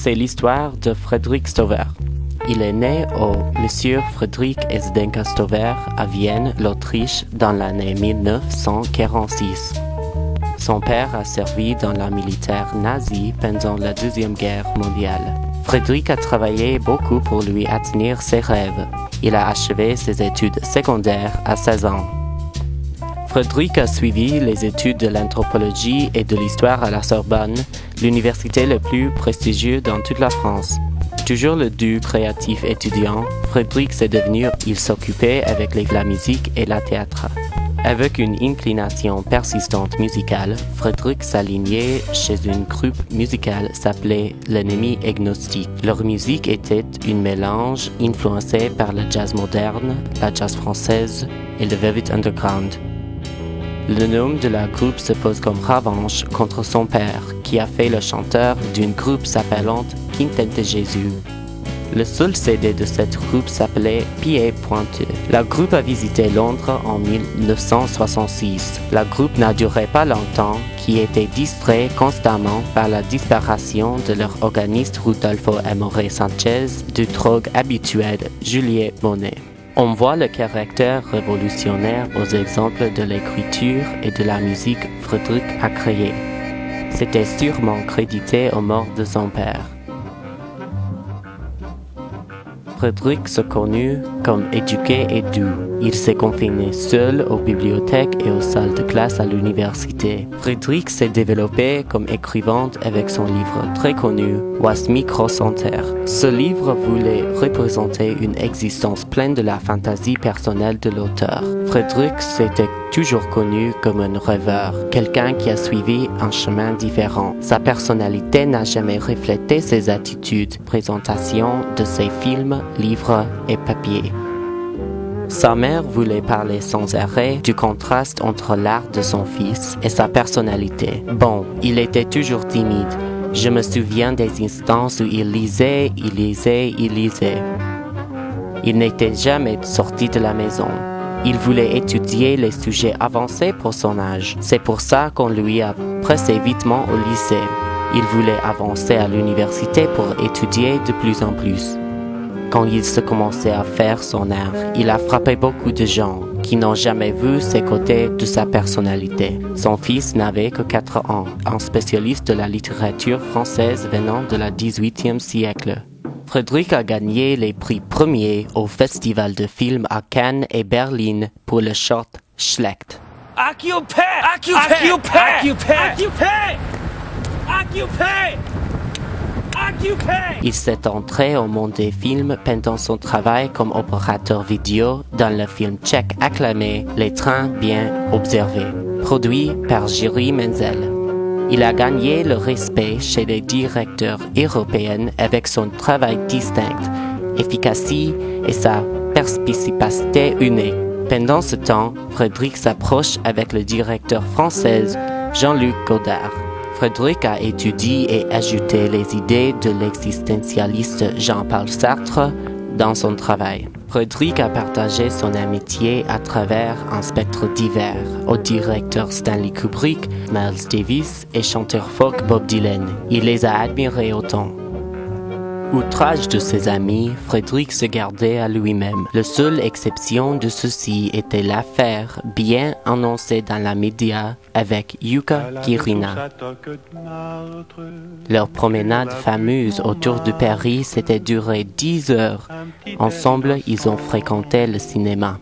c'est l'histoire de Frédéric Stover. Il est né au Monsieur Friedrich Esdenka Stover à Vienne, l'Autriche, dans l'année 1946. Son père a servi dans la militaire nazie pendant la Deuxième Guerre mondiale. Frédéric a travaillé beaucoup pour lui atteindre ses rêves. Il a achevé ses études secondaires à 16 ans. Frédéric a suivi les études de l'anthropologie et de l'histoire à la Sorbonne, l'université la plus prestigieuse dans toute la France. Toujours le doux créatif étudiant, Frédéric s'est devenu, il s'occupait avec la musique et le théâtre. Avec une inclination persistante musicale, Frédéric s'alignait chez une groupe musicale s'appelait l'Ennemi Agnostique. Leur musique était un mélange influencé par le jazz moderne, la jazz française et le Velvet Underground. Le nom de la groupe se pose comme revanche contre son père, qui a fait le chanteur d'une groupe s'appelant Quintet de Jésus. Le seul CD de cette groupe s'appelait Pieds Pointus. La groupe a visité Londres en 1966. La groupe n'a duré pas longtemps, qui était distrait constamment par la disparition de leur organiste Rudolfo Amore Sanchez, du drogue habituel Juliette Monet. On voit le caractère révolutionnaire aux exemples de l'écriture et de la musique Frédéric a créé. C'était sûrement crédité aux morts de son père. Frédéric se connut comme éduqué et doux. Il s'est confiné seul aux bibliothèques et aux salles de classe à l'université. Frédéric s'est développé comme écrivain avec son livre très connu, Was Microcenter. Ce livre voulait représenter une existence pleine de la fantaisie personnelle de l'auteur. Frédéric s'était toujours connu comme un rêveur, quelqu'un qui a suivi un chemin différent. Sa personnalité n'a jamais reflété ses attitudes, présentation de ses films, livres et papiers. Sa mère voulait parler sans arrêt du contraste entre l'art de son fils et sa personnalité. Bon, il était toujours timide. Je me souviens des instants où il lisait. Il n'était jamais sorti de la maison. Il voulait étudier les sujets avancés pour son âge. C'est pour ça qu'on lui a pressé vitement au lycée. Il voulait avancer à l'université pour étudier de plus en plus. Quand il se commençait à faire son art, il a frappé beaucoup de gens qui n'ont jamais vu ces côtés de sa personnalité. Son fils n'avait que 4 ans, un spécialiste de la littérature française venant de la XVIIIe siècle. Frédéric a gagné les prix premiers au Festival de films à Cannes et Berlin pour le short Schlecht. Il s'est entré au monde des films pendant son travail comme opérateur vidéo dans le film tchèque acclamé Les Trains bien observés, produit par Jiří Menzel. Il a gagné le respect chez les directeurs européens avec son travail distinct, efficacité et sa perspicacité unique. Pendant ce temps, Frédéric s'approche avec le directeur français Jean-Luc Godard. Frédéric a étudié et ajouté les idées de l'existentialiste Jean-Paul Sartre dans son travail. Frédéric a partagé son amitié à travers un spectre divers au directeur Stanley Kubrick, Miles Davis et chanteur folk Bob Dylan. Il les a admirés autant. Outrage de ses amis, Frédéric se gardait à lui-même. La seule exception de ceci était l'affaire bien annoncée dans la média avec Yuka Kirina. Leur promenade fameuse autour de Paris s'était durée 10 heures. Ensemble, ils ont fréquenté le cinéma.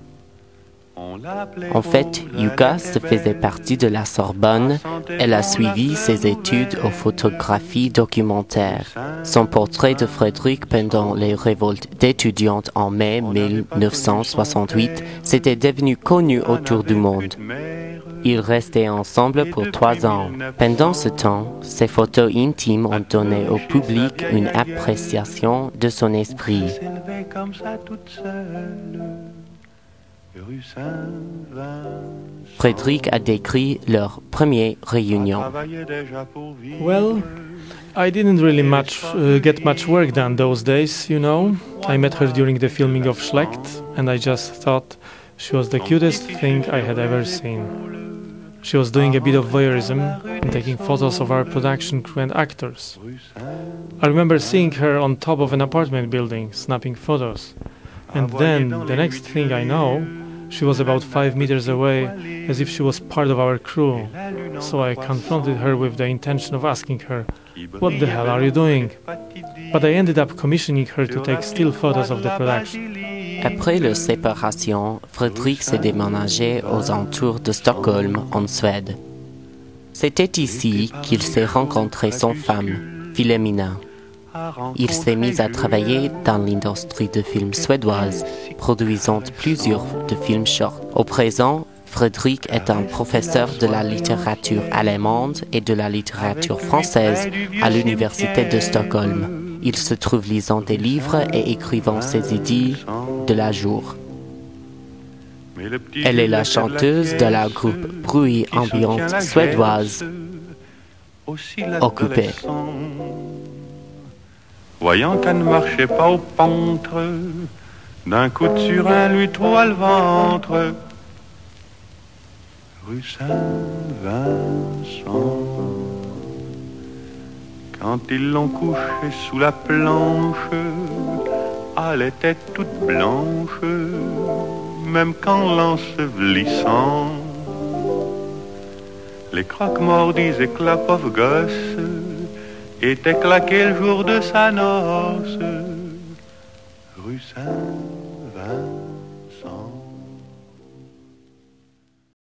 En fait, Yuka se faisait partie de la Sorbonne. Elle a suivi ses études en photographie documentaire. Son portrait de Frédéric pendant les révoltes d'étudiantes en mai 1968 s'était devenu connu autour du monde. Ils restaient ensemble pour 3 ans. Pendant ce temps, ses photos intimes ont donné au public une appréciation de son esprit. Frédéric a décrit leur première réunion. Well, I didn't really get much work done those days, you know. I met her during the filming of Schlecht, and I just thought she was the cutest thing I had ever seen. She was doing a bit of voyeurism and taking photos of our production crew and actors. I remember seeing her on top of an apartment building, snapping photos. And then, the next thing I know, she was about 5 meters away, as if she was part of our crew. So I confronted her with the intention of asking her, "What the hell are you doing?" But I ended up commissioning her to take still photos of the production. Après leur séparation, Fredrik s'est déménagé aux alentours de Stockholm, en Suède. C'était ici qu'il s'est rencontré son femme, Wilhelmina. Il s'est mis à travailler dans l'industrie de films suédoise, produisant plusieurs de films shorts. Au présent, Fredrik est un professeur de la littérature allemande et de la littérature française à l'université de Stockholm. Il se trouve lisant des livres et écrivant ses idées de la jour. Elle est la chanteuse de la groupe bruit ambiante suédoise Occupé. Voyant qu'elle ne marchait pas au pentre, d'un coup de surin lui trouva le ventre. Rue Saint-Vincent, quand ils l'ont couchée sous la planche, elle était toute blanche, même qu'en l'ensevelissant, les croque-morts disaient que la pauvre gosse était claquée le jour de sa noce. Rue Saint